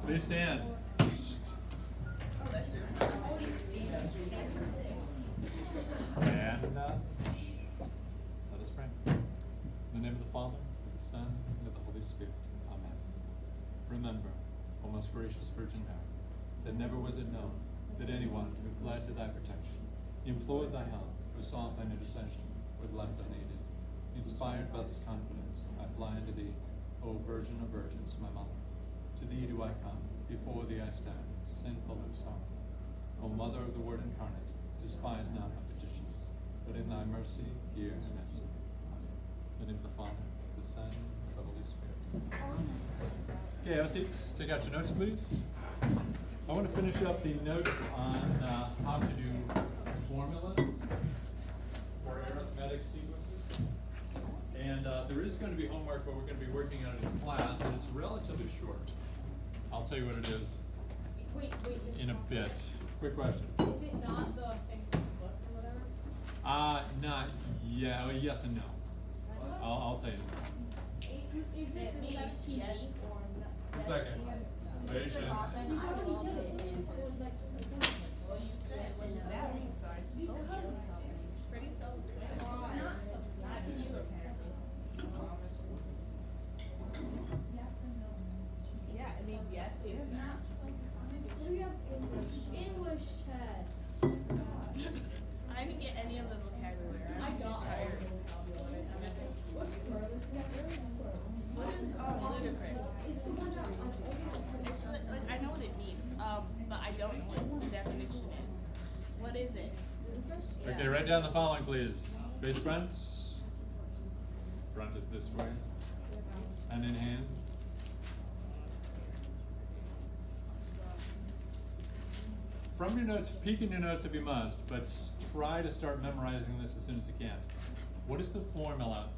Please stand. And let us pray. In the name of the Father, of the Son, and of the Holy Spirit. Amen. Remember, O most gracious Virgin Mary, that never was it known that anyone who fled to thy protection, implored thy help, or sought thine intercession, was left unaided. Inspired by this confidence, I fly unto thee, O Virgin of Virgins, my Mother. To thee do I come, before thee I stand, sinful and sorrowful. O Mother of the Word incarnate, despise not my petitions, but in thy mercy hear and answer. Amen. In the name of the Father, the Son, and the Holy Spirit. Okay, have a seat. Take out your notes, please. I want to finish up the notes on how to do formulas for arithmetic sequences. And there is going to be homework, but we're going to be working on it in class, and it's relatively short. I'll tell you what it is in a bit. Quick question. Is it not the thing from the book or whatever? Not, yeah, well, yes and no. I'll tell you. Is it the 17 or no? A second. Patience. He's already did it. It was like, well, you said when that restarts. Because pretty so. Not you apparently. Yes and no. Yeah, it means yes. It's not. We have English test. I didn't get any of the vocabulary. I I'm too got tired. I'm just. What's Curtis? What is ludicrous? It's the one that It's like I know what it means, but I don't know what the definition is. What is it? Okay, write down the following, please. Face fronts. Front is this way. Hand in hand. From your notes, peek in your notes if you must, but try to start memorizing this as soon as you can. What is the formula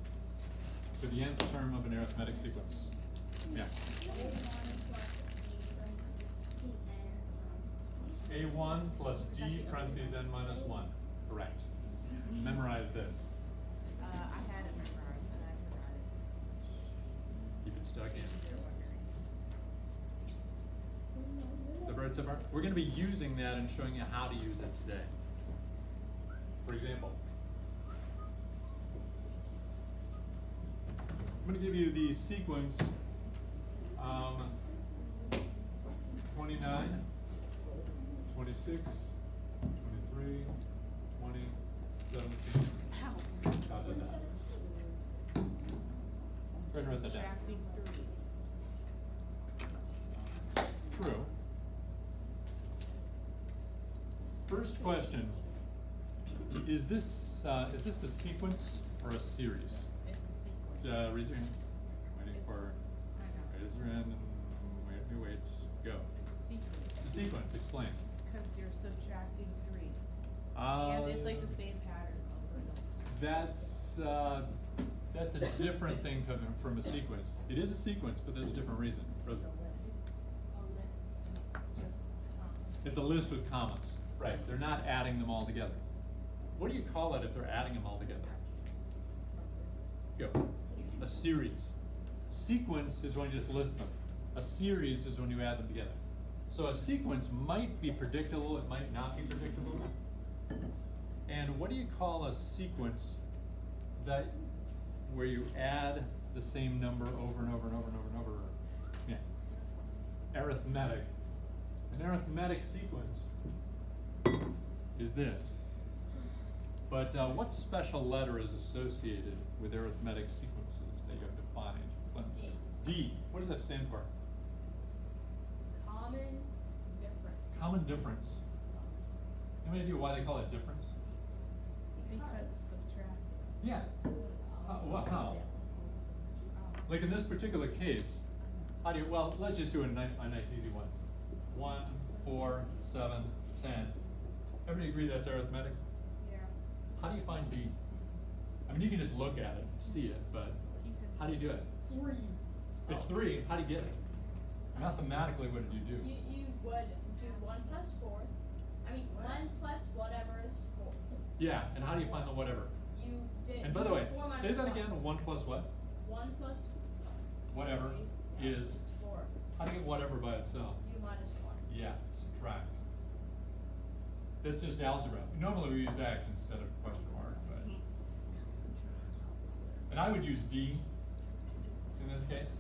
for the nth term of an arithmetic sequence? Yeah. A1 plus D parentheses n minus 1. Correct. Memorize this. I had it memorized and I forgot it. Keep it stuck in. You're wondering. The birds of our, we're going to be using that and showing you how to use it today. For example, I'm going to give you the sequence 29, 26, 23, 20, 17. Ow. How did that? Go ahead and write that down. Subtracting 3. True. First question: Is this a sequence or a series? It's a sequence. Raise your hand. Waiting for. I know. Raise your hand and wait. Go. It's a sequence. It's a sequence. Explain. Because you're subtracting 3. And And it's like the same pattern over and over. That's a different thing coming from a sequence. It is a sequence, but there's a different reason. It's a list. A list, and it's just It's a list with commas. Right. They're not adding them all together. What do you call it if they're adding them all together? Go. A series. Sequence is when you just list them. A series is when you add them together. So a sequence might be predictable, it might not be predictable. And what do you call a sequence that where you add the same number over and over and over and over and over? Yeah. Arithmetic. An arithmetic sequence is this. But what special letter is associated with arithmetic sequences that you have defined? D. D. What does that stand for? Common difference. Common difference. Any idea why they call it difference? Because subtracting. Yeah. How? Like in this particular case, how do you, well, let's just do a nice easy one. 1, 4, 7, 10. Everybody agree that's arithmetic? Yeah. How do you find B? I mean, you can just look at it and see it, but how do you do it? 3. It's 3, how do you get it? Mathematically, what did you do? You would do 1 plus 4. I mean, 1 plus whatever is 4. Yeah, and how do you find the whatever? You did. And by the way, 4 say that minus again, 1 plus what? 1 plus Whatever is 4. How do you get whatever by itself? U minus 1. Yeah, subtract. That's just algebra. Normally we use X instead of question mark, but. And I would use D in this case.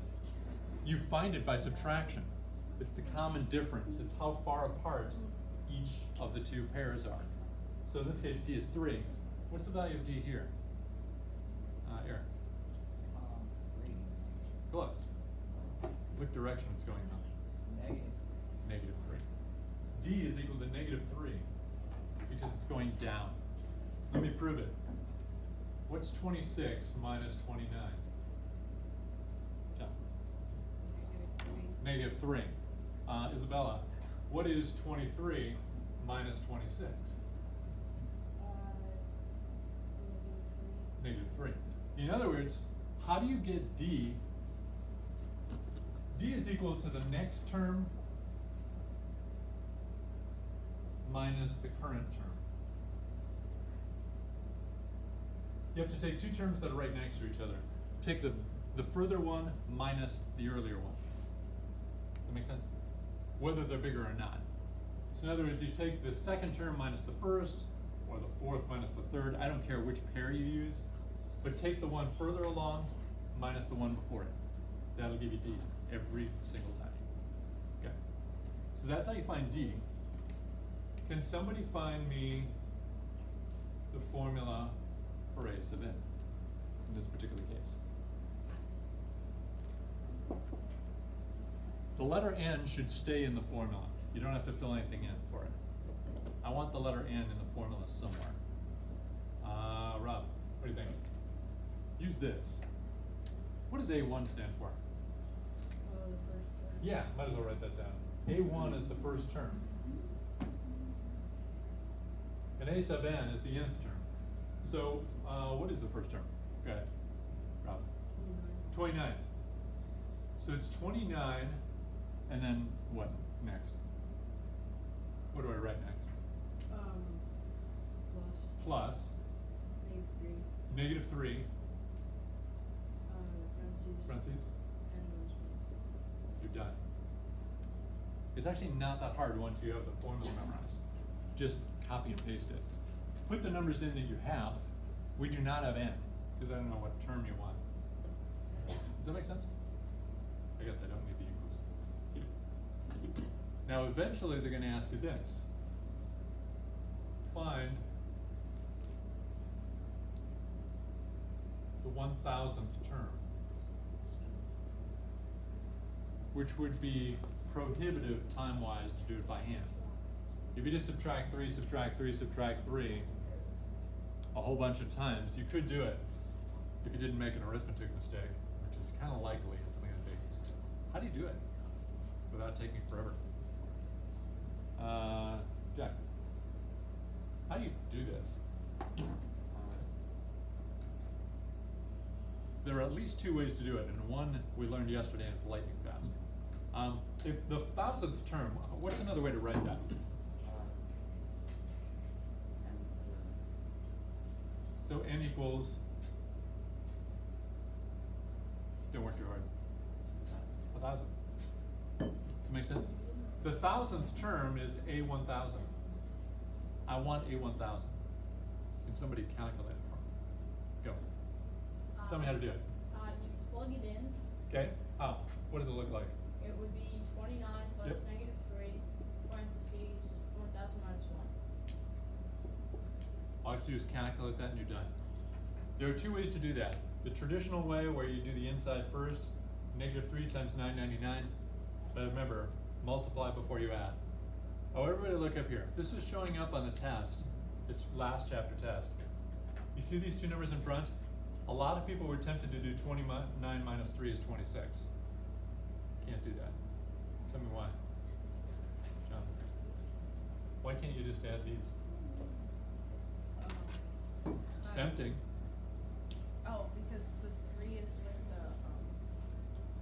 You find it by subtraction. It's the common difference. It's how far apart each of the two pairs are. So in this case, D is 3. What's the value of D here? Here. 3. Close. What direction it's going in? Negative. -3. D is equal to -3 because it's going down. Let me prove it. What's 26 minus 29? John. -3. Isabella, what is 23 minus 26? -3. In other words, how do you get D? D is equal to the next term minus the current term. You have to take two terms that are right next to each other. Take the further one minus the earlier one. That make sense? Whether they're bigger or not. So in other words, you take the second term minus the first, or the fourth minus the third. I don't care which pair you use, but take the one further along minus the one before it. That'll give you D every single time. Okay. So that's how you find D. Can somebody find me the formula for A sub n in this particular case? The letter N should stay in the formula. You don't have to fill anything in for it. I want the letter N in the formula somewhere. Rob, what do you think? Use this. What does A1 stand for? Oh, the first term. Yeah, might as well write that down. A1 is the first term. And A sub n is the nth term. So, what is the first term? Go ahead, Rob. 29. So it's 29, and then what next? What do I write next? Plus. Plus. Negative 3. -3. Parentheses. And You're done. It's actually not that hard once you have the formula memorized. Just copy and paste it. Put the numbers in that you have. We do not have n, because I don't know what term you want. Does that make sense? I guess I don't need the equals. Now eventually they're going to ask you this. Find the 1,000th term, which would be prohibitive time-wise to do it by hand. If you just subtract 3, subtract 3, subtract 3 a whole bunch of times, you could do it if you didn't make an arithmetic mistake, which is kind of likely it's going to be. How do you do it without taking forever? Jack, how do you do this? There are at least two ways to do it, and one we learned yesterday and it's lightning fast. If the 1,000th term, what's another way to write that? So n equals, don't work too hard, 1,000. Does that make sense? The 1,000th term is A1000. I want A1000. Can somebody calculate it for me? Go. Tell me how to do it. You plug it in. Okay? How? What does it look like? It would be 29 plus Yep. -3, parentheses, 1,000 minus 1. All you have to do is calculate that and you're done. There are two ways to do that. The traditional way where you do the inside first, -3 times 999. But remember, multiply before you add. Oh, everybody look up here. This is showing up on the test. It's last chapter test. You see these two numbers in front? A lot of people were tempted to do 29 minus 3 is 26. Can't do that. Tell me why. John. Why can't you just add these? It's tempting. Oh, because the 3 is with the,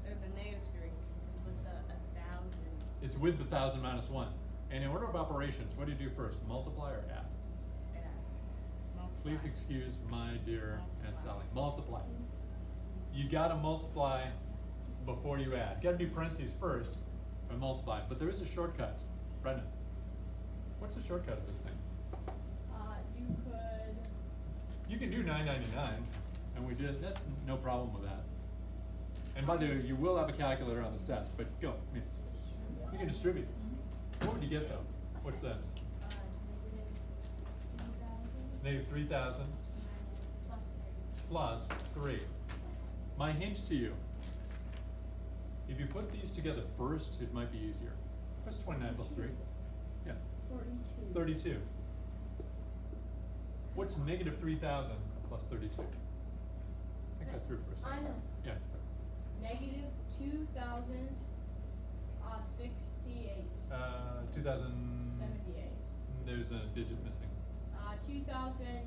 or the -3 is with the 1,000. It's with the 1,000 minus 1. And in order of operations, what do you do first? Multiply or add? Please excuse my dear Aunt Sally. Multiply. You gotta multiply before you add. You gotta do parentheses first and multiply, but there is a shortcut. Brendan, what's the shortcut of this thing? You could. You can do 999, and we did, that's no problem with that. And by the way, you will have a calculator on the steps, but go, you can distribute. What would you get though? What's this? Negative 3,000 plus 3. My hint to you, if you put these together first, it might be easier. What's 29 plus 3? Yeah. 32. 32. What's negative 3,000 plus 32? Think that through for a second. I know. Yeah. Negative 2,068. 2,000. 78. There's a digit missing. 2,300.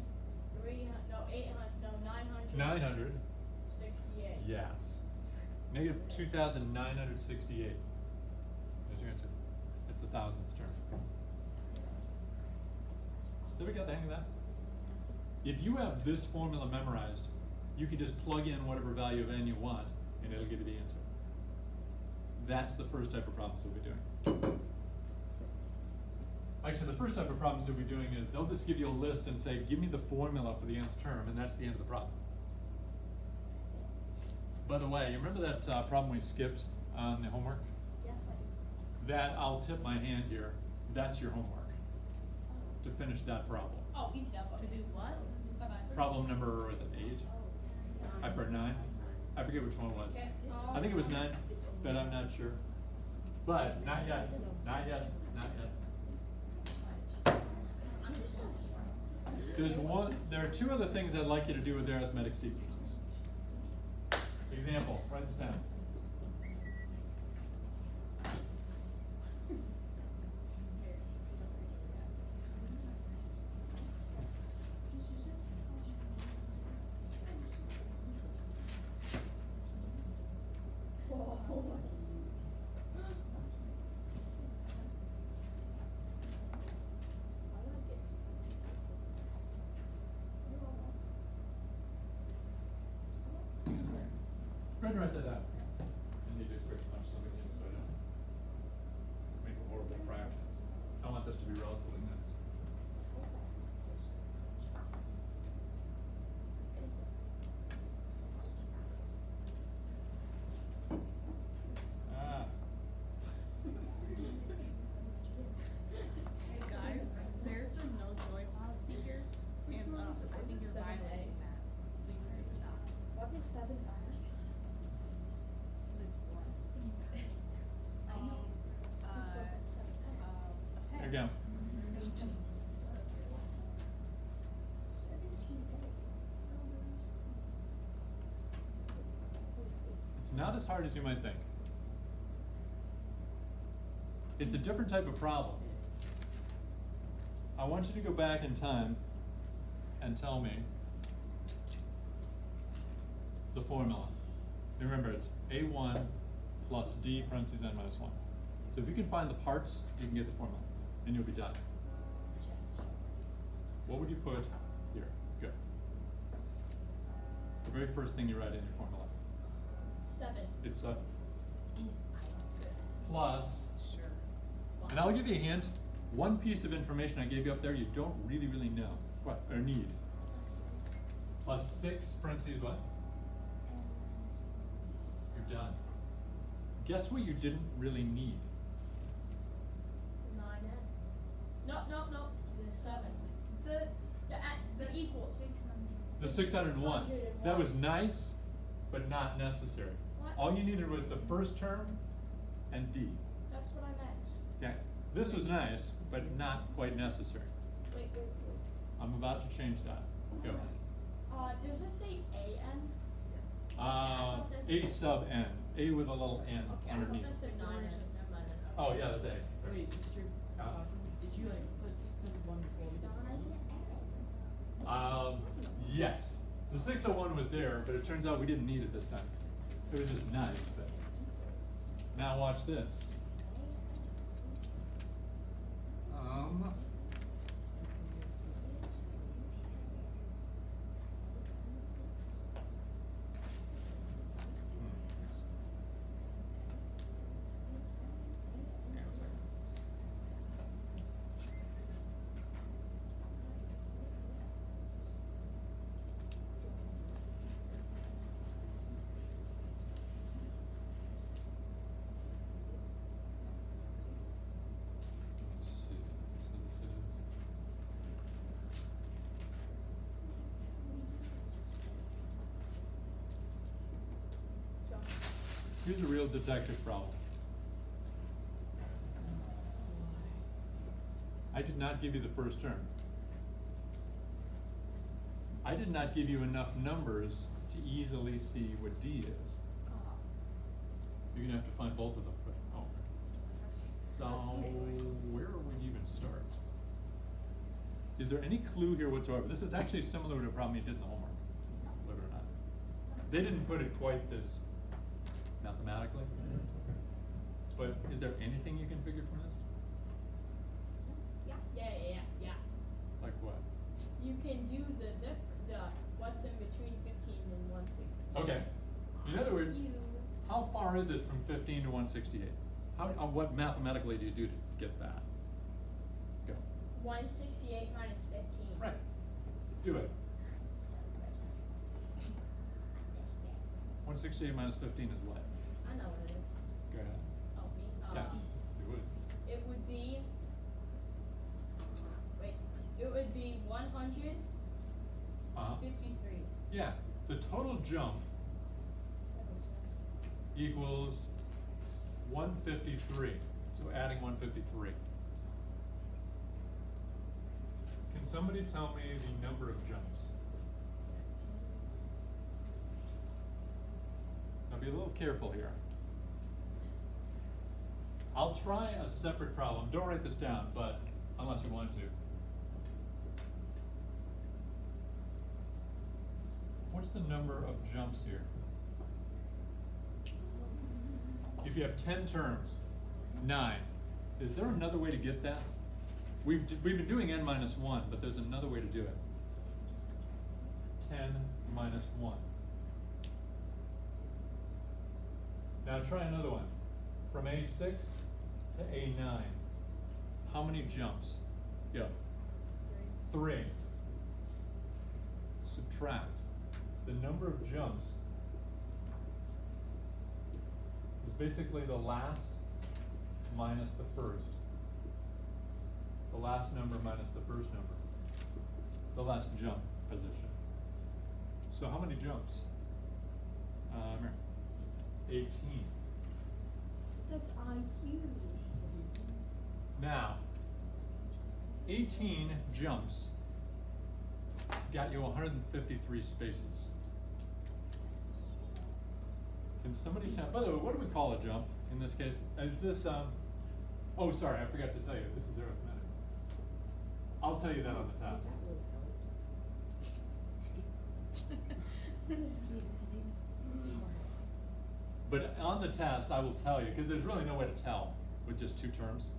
No, 800. No, 900. 900. 68. Yes. Negative 2,968. There's your answer. It's the thousandth term. So we got the hang of that? If you have this formula memorized, you can just plug in whatever value of n you want, and it'll give you the answer. That's the first type of problems we'll be doing. Actually, the first type of problems we'll be doing is they'll just give you a list and say, give me the formula for the nth term, and that's the end of the problem. By the way, you remember that problem we skipped on the homework? Yes, I do. That, I'll tip my hand here, that's your homework, to finish that problem. Oh, easy enough. To do what? Bye-bye. Problem number, was it 8? I've heard 9. I forget which one it was. Okay. I think it was 9, but I'm not sure. But not yet, not yet, not yet. There are 2 other things I'd like you to do with arithmetic sequences. Example, write this down. Go ahead and write that down. I need to quick punch something in so I don't make a horrible crack. I want this to be relatively nice. Ah. Hey guys, there's a no joy policy here, and I think you're violating that. So you need to stop. What is 7 There you go. It's not as hard as you might think. It's a different type of problem. I want you to go back in time and tell me the formula. Remember, it's A1 plus D parentheses n minus 1. So if you can find the parts, you can get the formula, and you'll be done. What would you put here? Good. The very first thing you write in your formula. 7. It's a plus, Sure. and I'll give you a hint. One piece of information I gave you up there you don't really know what or need. Plus 6 parentheses what? You're done. Guess what you didn't really need? 9n. No. The 7. The equals. The 601. That was nice, but not necessary. What? All you needed was the first term and D. That's what I meant. Okay. This was nice, but not quite necessary. Wait. I'm about to change that. Go. Does this say an? A sub n. A with a little n Okay, underneath. I thought that said 9n. Never mind then. Oh yeah, that's A. Wait, Mr. Did you like put 601 before we did the problem? Yes. The 601 was there, but it turns out we didn't need it this time. It was just nice, but now watch this. Here's a real detective problem. I did not give you the first term. I did not give you enough numbers to easily see what D is. You're gonna have to find both of them, but, oh. So, where would we even start? Is there any clue here whatsoever? This is actually similar to a problem you did in the homework, believe it or not. They didn't put it quite this mathematically, but is there anything you can figure from this? Yeah. Like what? You can do the what's in between 15 and 160. Okay, in other words, how far is it from 15 to 168? What mathematically do you do to get that? Go. 168 minus 15. Right, do it. 168 minus 15 is what? I know what it is. Go ahead. Oh, me? Yeah, you would. It would be, it would be 153. Yeah, the total jump equals 153. So adding 153. Can somebody tell me the number of jumps? Now be a little careful here. I'll try a separate problem. Don't write this down, but unless you want to. What's the number of jumps here? If you have 10 terms, 9. Is there another way to get that? We've been doing n minus 1, but there's another way to do it. 10 minus 1. Now try another one. From A6 to A9. How many jumps? Go. 3. Subtract. The number of jumps is basically the last minus the first. The last number minus the first number. The last jump position. So how many jumps? 18. That's IQ. Now, 18 jumps got you 153 spaces. Can somebody tell, by the way, what do we call a jump in this case? Is this, oh, sorry, I forgot to tell you, this is arithmetic. I'll tell you that on the test. But on the test, I will tell you, because there's really no way to tell with just 2 terms.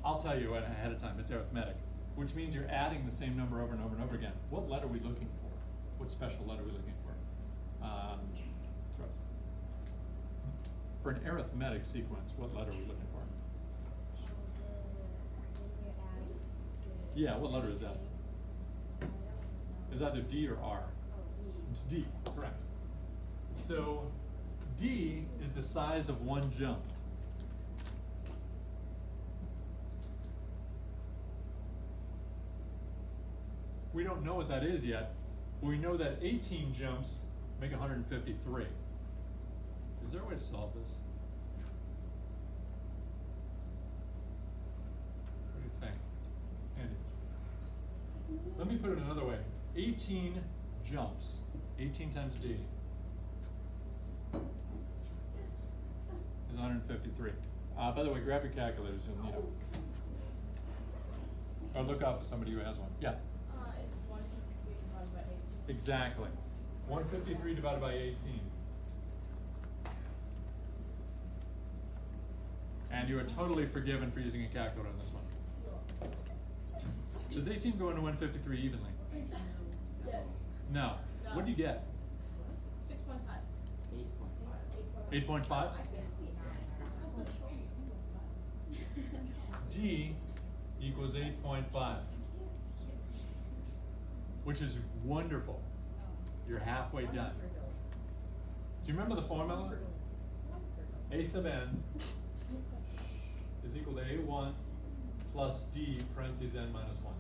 I'll tell you ahead of time, it's arithmetic, which means you're adding the same number over and over and over again. What letter are we looking for? What special letter are we looking for? For an arithmetic sequence, what letter are we looking for? Yeah, what letter is that? Is either D or R? It's D, correct. So D is the size of one jump. We don't know what that is yet, but we know that 18 jumps make 153. Is there a way to solve this? What do you think? Andy? Let me put it another way. 18 jumps. 18 times D is 153. By the way, grab your calculators, you'll need them. Or look out for somebody who has one. Yeah? It's 153 divided by 18. Exactly. 153 divided by 18. And you are totally forgiven for using a calculator on this one. Does 18 go into 153 evenly? Yes. No. What do you get? 6.5. 8.5? I can't see now. D equals 8.5, which is wonderful. You're halfway done. Do you remember the formula? A sub n is equal to A1 plus D parentheses n minus 1.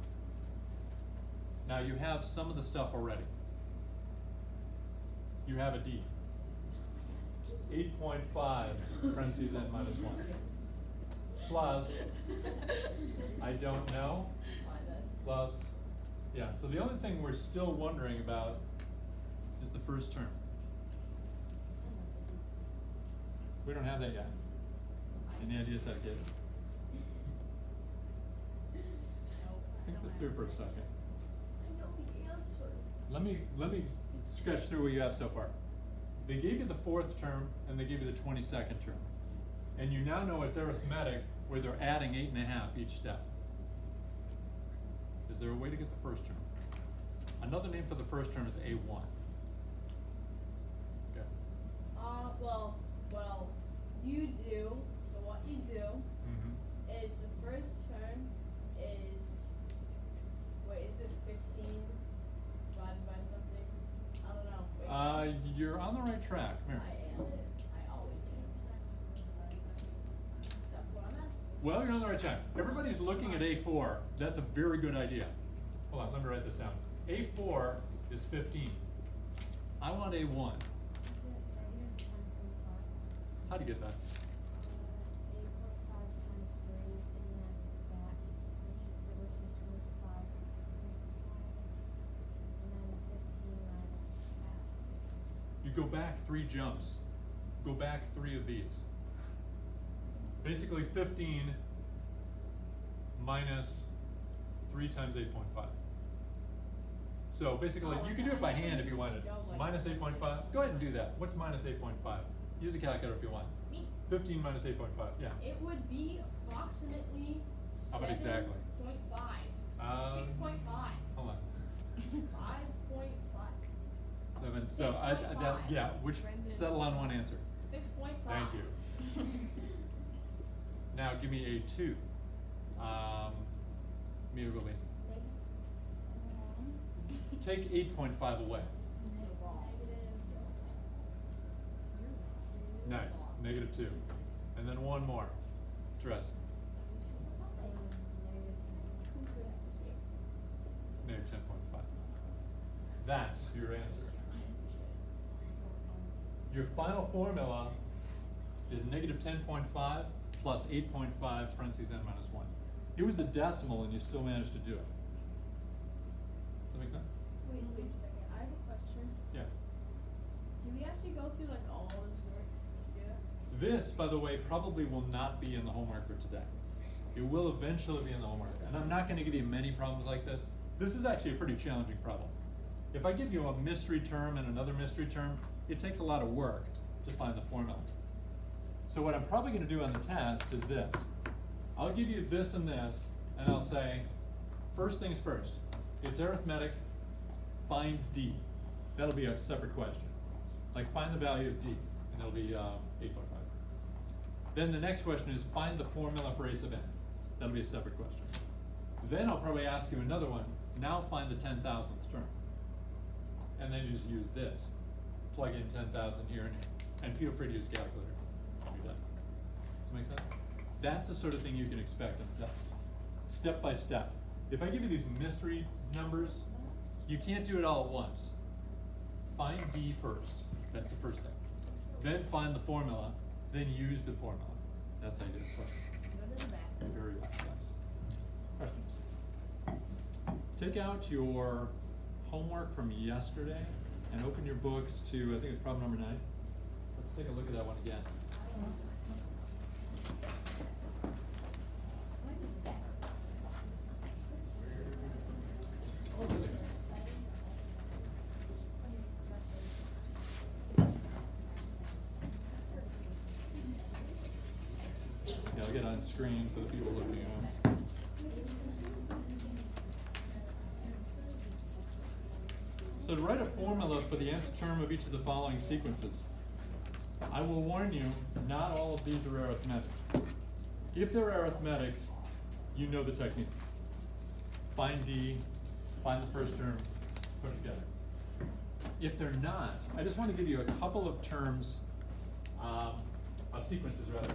Now you have some of the stuff already. You have a D. 8.5 parentheses n minus 1 plus I don't know plus, yeah, so the only thing we're still wondering about is the first term. We don't have that yet. Any ideas how to get it? Think this through for a second. I know the answer. Let me sketch through what you have so far. They gave you the fourth term and they gave you the 22nd term. And you now know it's arithmetic where they're adding 8.5 each step. Is there a way to get the first term? Another name for the first term is A1. Okay. Well, you do, so what you do Mm-hmm. is the first term is, wait, is it 15 divided by something? I don't know. Wait, You're on the right track. Come here. I am. I always am. That's what I'm at. Well, you're on the right track. Everybody's looking at A4. That's a very good idea. Hold on, let me write this down. A4 is 15. I want A1. How'd you get that? 8.5 times 3 and then back, which is 25. And then 15 minus half. You go back 3 jumps. Go back 3 of these. Basically 15 minus 3 times 8.5. So basically, you can do it by hand if you wanted. Minus 8.5. Go ahead and do that. What's minus 8.5? Use a calculator if you want. Me. 15 minus 8.5. Yeah. It would be approximately How about exactly? 7.5. 6.5. Hold on. 5.5. 7. So yeah. Which settle on one answer. 6.5. Thank you. Now give me a 2. Miruli. Take 8.5 away. Nice. Negative 2. And then one more. Therese. Negative 10.5. That's your answer. Your final formula is negative 10.5 plus 8.5 parentheses n minus 1. It was a decimal and you still managed to do it. Does that make sense? Wait a second. I have a question. Yeah. Do we have to go through like all this work to do it? This, by the way, probably will not be in the homework for today. It will eventually be in the homework. And I'm not going to give you many problems like this. This is actually a pretty challenging problem. If I give you a mystery term and another mystery term, it takes a lot of work to find the formula. So what I'm probably going to do on the test is this. I'll give you this and this, and I'll say, first things first. It's arithmetic, find D. That'll be a separate question. Like find the value of D, and that'll be 8.5. Then the next question is find the formula for a sub n. That'll be a separate question. Then I'll probably ask you another one. Now find the 10,000th term. And then you just use this. Plug in 10,000 here and here. And feel free to use a calculator when you're done. Does that make sense? That's the sort of thing you can expect in the test. Step by step. If I give you these mystery numbers, you can't do it all at once. Find D first. That's the first thing. Then find the formula. Then use the formula. That's how you do the question. Go to the back. Very well, yes. Questions? Take out your homework from yesterday and open your books to, I think it's problem number 9. Let's take a look at that one again. Yeah, I'll get on screen for the people looking at them. So to write a formula for the nth term of each of the following sequences, I will warn you, not all of these are arithmetic. If they're arithmetic, you know the technique. Find D, find the first term, put it together. If they're not, I just want to give you a couple of terms, of sequences rather,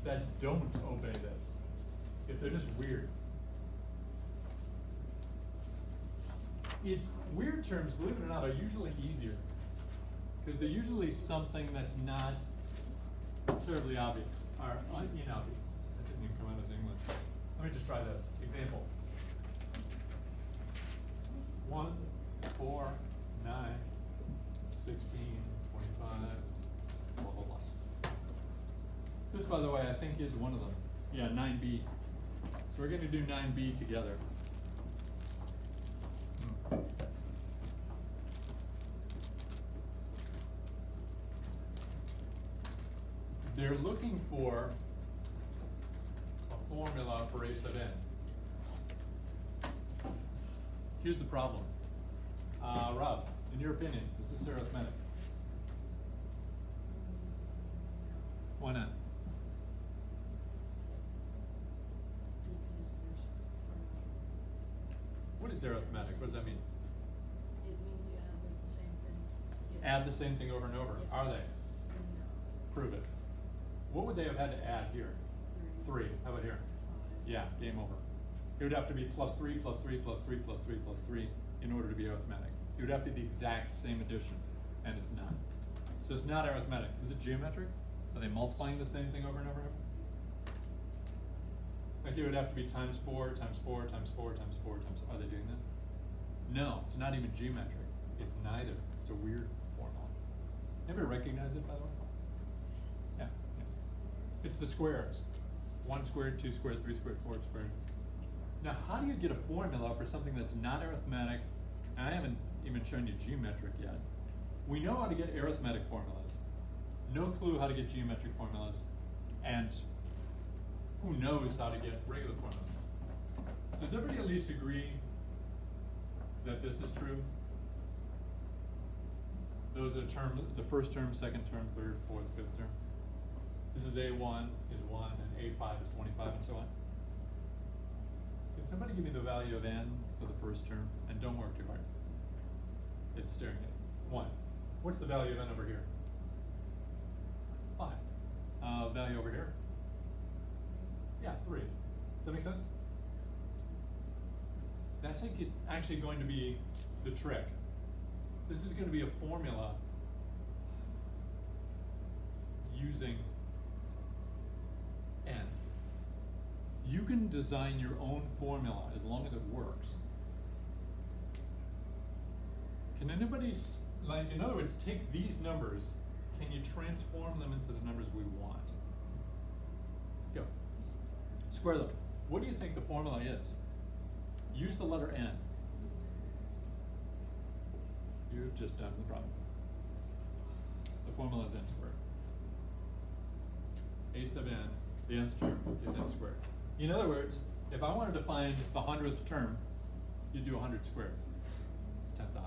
that don't obey this. If they're just weird. It's weird terms, believe it or not, are usually easier. Because they're usually something that's not terribly obvious, or inobvious. That didn't even come out as English. Let me just try this. Example. 1, 4, 9, 16, 25, blah, blah, blah. This, by the way, I think is one of them. Yeah, 9b. So we're going to do 9b together. They're looking for a formula for a sub n. Here's the problem. Rob, in your opinion, is this arithmetic? Why not? What is arithmetic? What does that mean? It means you add like the same thing. Add the same thing over and over. Yeah. Are they? No. Prove it. What would they have had to add here? 3. How about here? 5. Yeah, game over. It would have to be plus 3, plus 3, plus 3, plus 3, plus 3 in order to be arithmetic. It would have to be the exact same addition, and it's not. So it's not arithmetic. Is it geometric? Are they multiplying the same thing over and over and over? Like it would have to be times 4, times 4, times 4, times 4, times. Are they doing that? No, it's not even geometric. It's neither. It's a weird formula. Ever recognize it, by the way? Yeah. Yes. It's the squares. 1 squared, 2 squared, 3 squared, 4 squared. Now, how do you get a formula for something that's not arithmetic? And I haven't even shown you geometric yet. We know how to get arithmetic formulas. No clue how to get geometric formulas. And who knows how to get regular formulas? Does everybody at least agree that this is true? Those are terms, the first term, second term, third, fourth, fifth term. This is A1 is 1, and A5 is 25, and so on. Can somebody give me the value of n for the first term? And don't work too hard. It's staring at 1. What's the value of n over here? 5. Value over here? Yeah, 3. Does that make sense? That's actually going to be the trick. This is going to be a formula using n. You can design your own formula as long as it works. Can anybody, like, in other words, take these numbers, can you transform them into the numbers we want? Go. Square them. What do you think the formula is? Use the letter n. You've just done the problem. The formula is n squared. A sub n, the nth term, is n squared. In other words, if I wanted to find the 100th term, you'd do 100 squared. It's 10,000.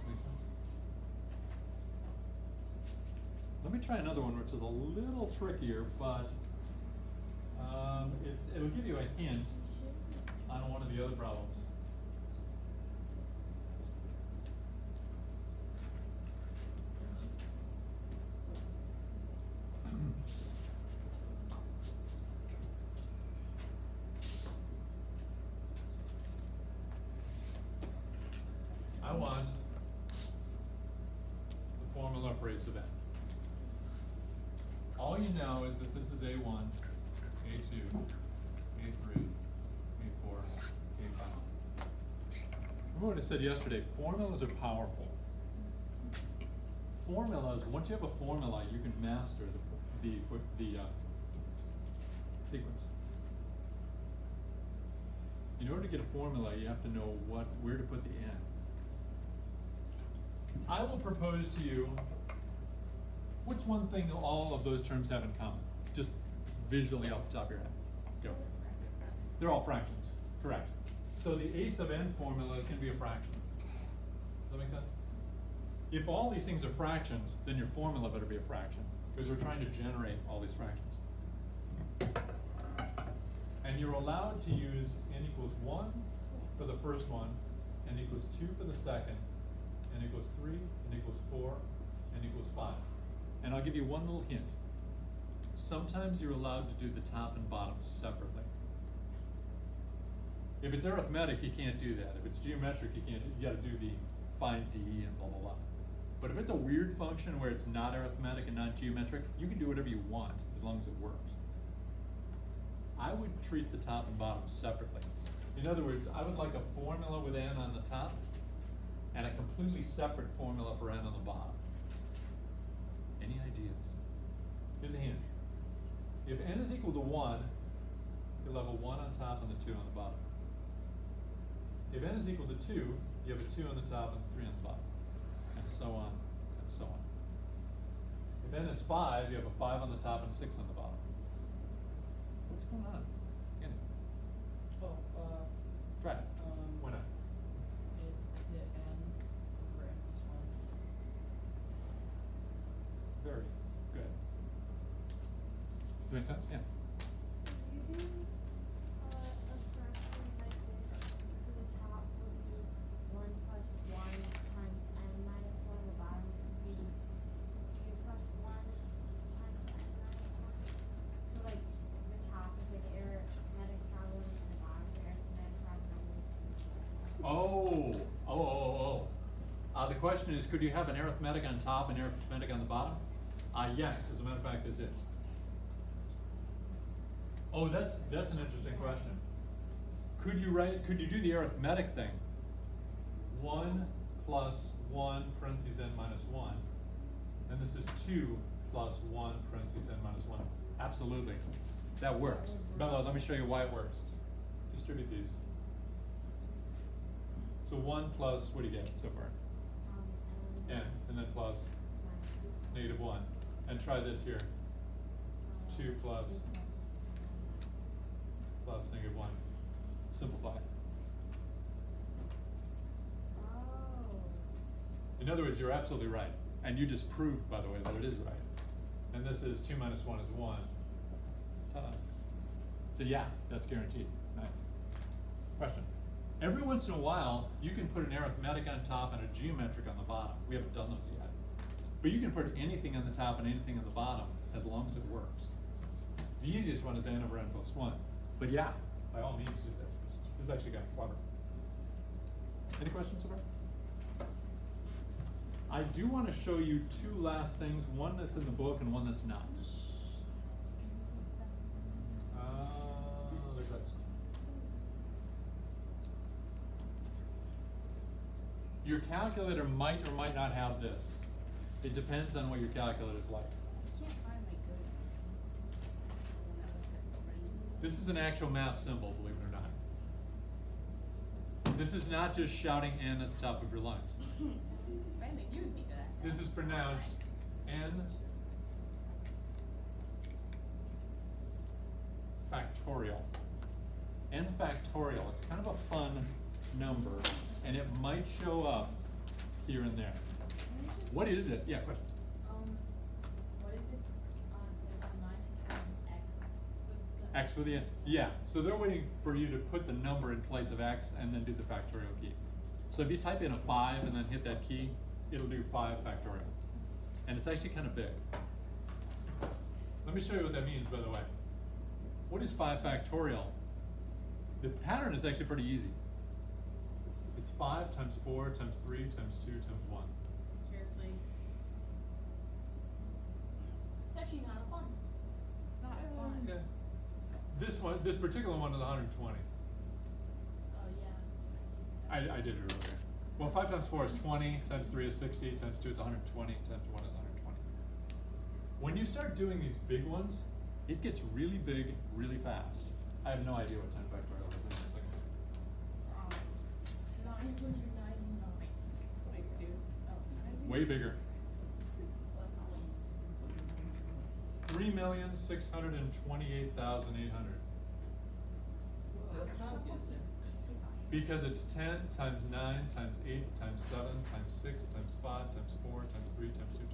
Make sense? Let me try another one, which is a little trickier, but it'll give you a hint on one of the other problems. I want the formula for a sub n. All you know is that this is A1, A2, A3, A4, A5. Remember what I said yesterday, formulas are powerful. Formulas, once you have a formula, you can master the sequence. In order to get a formula, you have to know where to put the n. I will propose to you, what's one thing that all of those terms have in common? Just visually off the top of your head. Go. They're all fractions, correct. So the a sub n formula is going to be a fraction. Does that make sense? If all these things are fractions, then your formula better be a fraction, because we're trying to generate all these fractions. And you're allowed to use n equals 1 for the first one, n equals 2 for the second, n equals 3, n equals 4, n equals 5. And I'll give you one little hint. Sometimes you're allowed to do the top and bottom separately. If it's arithmetic, you can't do that. If it's geometric, you can't. You got to do the find d and blah blah blah. But if it's a weird function where it's not arithmetic and not geometric, you can do whatever you want as long as it works. I would treat the top and bottom separately. In other words, I would like a formula with n on the top and a completely separate formula for n on the bottom. Any ideas? Here's a hint. If n is equal to 1, you'll have a 1 on top and the 2 on the bottom. If n is equal to 2, you have a 2 on the top and 3 on the bottom. And so on, and so on. If n is 5, you have a 5 on the top and 6 on the bottom. What's going on? Again, Oh, try it. Why not? is it n over n plus 1? Very good. Does that make sense? Yeah. If you do a fraction like this, so the top would be 1 plus 1 times n minus 1, the bottom would be 2 plus 1 times n minus 1. So like the top is like an arithmetic problem and the bottom is an arithmetic problem. The question is, could you have an arithmetic on top and arithmetic on the bottom? Yes, as a matter of fact, this is. Oh, that's an interesting question. Could you do the arithmetic thing? 1 plus 1 parentheses n minus 1, and this is 2 plus 1 parentheses n minus 1. Absolutely, that works. Bella, let me show you why it works. Distribute these. So 1 plus, what do you get so far? N, and then plus negative 1. And try this here. 2 plus negative 1. Simplify. In other words, you're absolutely right. And you just proved, by the way, that it is right. And this is 2 minus 1 is 1. So yeah, that's guaranteed. Nice. Question. Every once in a while, you can put an arithmetic on top and a geometric on the bottom. We haven't done those yet. But you can put anything on the top and anything on the bottom as long as it works. The easiest one is n over n plus 1. But yeah, by all means do this. This is actually kind of clever. Any questions so far? I do want to show you two last things, one that's in the book and one that's not. There's that. Your calculator might or might not have this. It depends on what your calculator's like. I can't find my good. This is an actual math symbol, believe it or not. This is not just shouting n at the top of your lungs. This is pronounced n factorial. N factorial. It's kind of a fun number, and it might show up here and there. What is it? Yeah, question. What if it's on mine it has x? X with the n. Yeah, so they're waiting for you to put the number in place of x and then do the factorial key. So if you type in a 5 and then hit that key, it'll do 5 factorial. And it's actually kind of big. Let me show you what that means, by the way. What is 5 factorial? The pattern is actually pretty easy. It's 5 times 4 times 3 times 2 times 1. Seriously. It's actually not fun. It's not fun. Okay. This particular one is 120. Oh, yeah. I did it earlier. Well, 5 times 4 is 20, times 3 is 60, times 2 is 120, times 1 is 120. When you start doing these big ones, it gets really big really fast. I have no idea what 10 factorial is. It's 999. Makes twos. Oh, Way bigger. That's way. 3,628,800. What kind is it? Because it's 10 times 9 times 8 times 7 times 6 times 5 times 4 times 3 times 2 times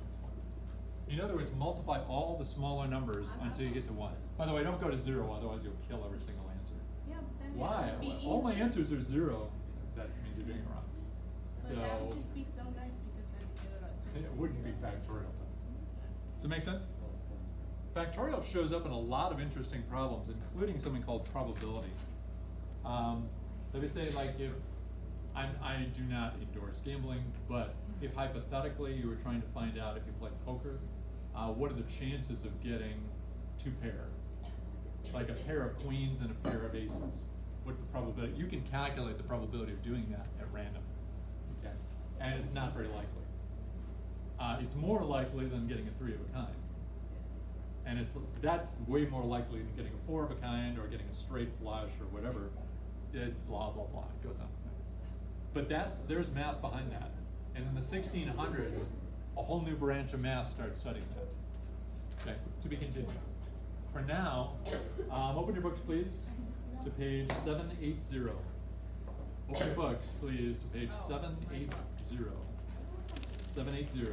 1. In other words, multiply all the smaller numbers until you get to 1. By the way, don't go to 0, otherwise you'll kill every single answer. yeah, but then Why? it would be All my easy. answers are 0. That means you're doing it wrong. But that would just be so nice because then It wouldn't be factorial though. Does it make sense? Factorial shows up in a lot of interesting problems, including something called probability. Let me say, like, if I do not endorse gambling, but if hypothetically you were trying to find out if you play poker, what are the chances of getting two pair? Like a pair of queens and a pair of aces. What's the probability? You can calculate the probability of doing that at random. Okay. And it's not very likely. It's more likely than getting a three of a kind. And that's way more likely than getting a four of a kind or getting a straight flush or whatever. Blah, blah, blah, it goes on. But there's math behind that. And in the 1600s, a whole new branch of math started studying that. Okay, to be continued. For now, open your books, please, to page 780. Open your books, please, to page 780. 780.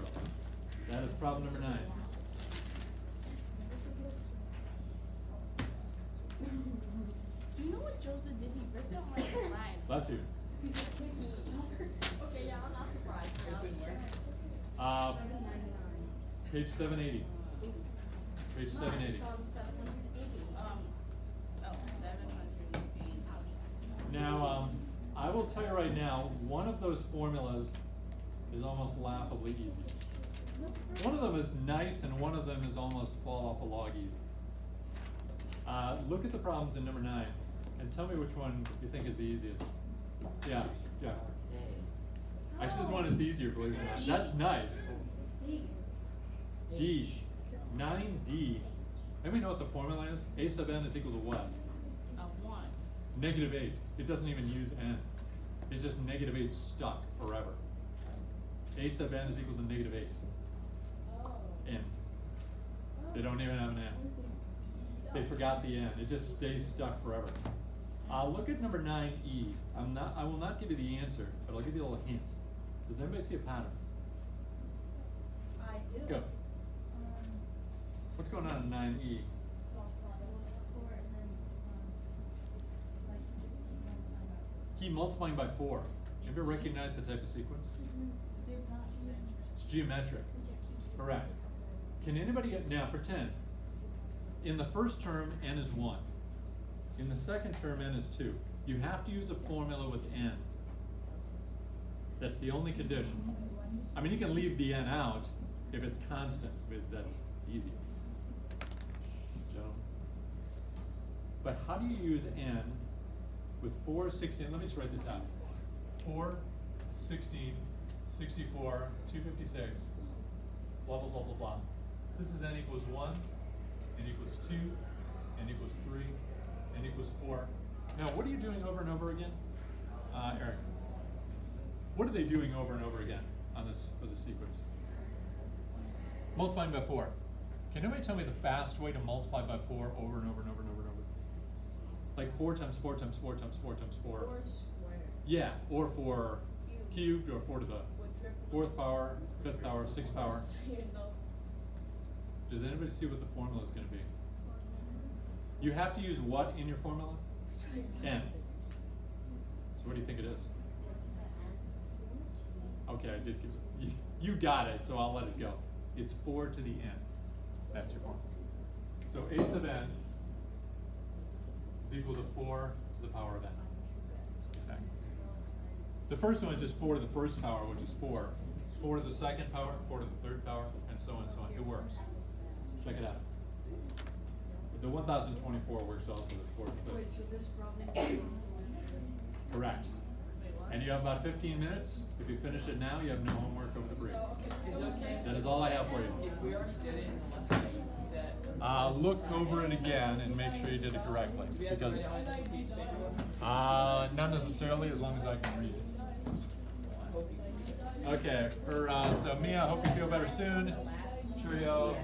That is problem number 9. Do you know what Joseph did? He ripped out my slide. Bless you. Okay, yeah, I'm not surprised. Page 780. Page 780. It's on 780. 780. Now, I will tell you right now, one of those formulas is almost laughably easy. One of them is nice, and one of them is almost fall off a log easy. Look at the problems in number 9, and tell me which one you think is the easiest. Yeah. Actually, this one is easier, believe it or not. That's nice. D. 9D. Anybody know what the formula is? A sub n is equal to what? 1. Negative 8. It doesn't even use n. It's just negative 8 stuck forever. A sub n is equal to negative 8. N. They don't even have an n. They forgot the n. It just stays stuck forever. Look at number 9E. I will not give you the answer, but I'll give you a little hint. Does anybody see a pattern? I do. Go. What's going on in 9E? Keep multiplying by 4. Have you ever recognized the type of sequence? It's geometric. Correct. Can anybody now pretend? In the first term, n is 1. In the second term, n is 2. You have to use a formula with n. That's the only condition. I mean, you can leave the n out if it's constant, but that's easy. But how do you use n with 4, 16? Let me just write this out. 4, 16, 64, 256, blah, blah, blah, blah, blah. This is n equals 1, n equals 2, n equals 3, n equals 4. Now, what are you doing over and over again? Eric, what are they doing over and over again on this for the sequence? Multiplying by 4. Can anybody tell me the fast way to multiply by 4 over and over and over and over and over? Like 4 times 4 times 4 times 4 times 4. 4 squared. Yeah, or 4 cubed, or 4 to the 4th power, 5th power, 6th power. Does anybody see what the formula is going to be? You have to use what in your formula? N. So what do you think it is? Okay, I did give you got it, so I'll let it go. It's 4 to the n. That's your formula. So a sub n is equal to 4 to the power of n. Exactly. The first one is just 4 to the first power, which is 4. 4 to the second power, 4 to the third power, and so on and so on. It works. Check it out. The 1024 works also with 4 to the third. Wait, so this problem? Correct. And you have about 15 minutes. If you finish it now, you have no homework over the break. That is all I have for you. If we already did it in the lesson, that. Look over it again and make sure you did it correctly. Do we have to Because write on a piece of paper? not necessarily, as long as I can read it. Okay, so Mia, I hope you feel better soon. Cheerio.